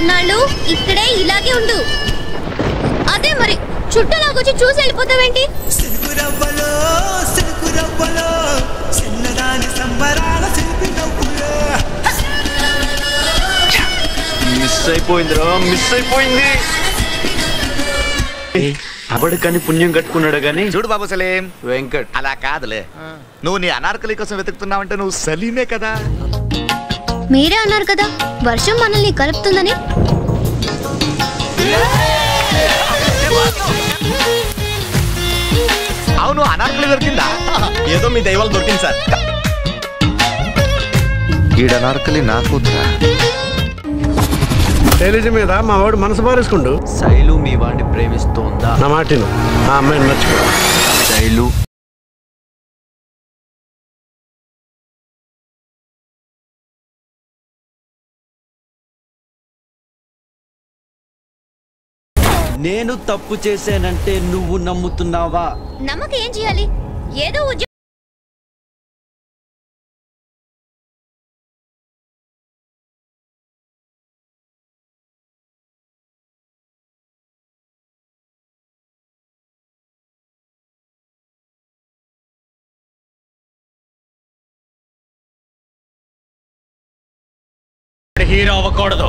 కొన్నాళ్ళు ఇక్కడే ఇలాగే ఉండు. అదే మరి చుట్టలాగొచ్చి చూసి వెళ్ళిపోతావేంటి? మిస్ అయిపోయిందిరా, మిస్ అయిపోయింది. అబడికని పుణ్యం కట్టుకున్నాడు గాని. చూడు బాబు సలీం, వెంకట్ అలా కాదులే. నువ్వు నీ అనార్కలి కోసం వెతుకుతున్నావంటే నువ్వు సలీమే కదా. మీరే అన్నారు కదా వర్షం మనల్ని కలుపుతుందని. అవును, అనార్కలి దొరికిందా? ఏదో మీ దైవాలు దొరికింది సార్. ఈడ అనార్కలి నా కూతురా? శైలజ మీద మా వాడు మనసు పారేసుకుండు. శైలు మీ వాడిని ప్రేమిస్తోందా? నా మాటను ఆ అమ్మాయిని మర్చిపో. శైలు నేను తప్పు చేశానంటే నువ్వు నమ్ముతున్నావా? నమ్మక ఏం చేయాలి? ఏదో ఉద్యోగం హీరో అవ్వకూడదు.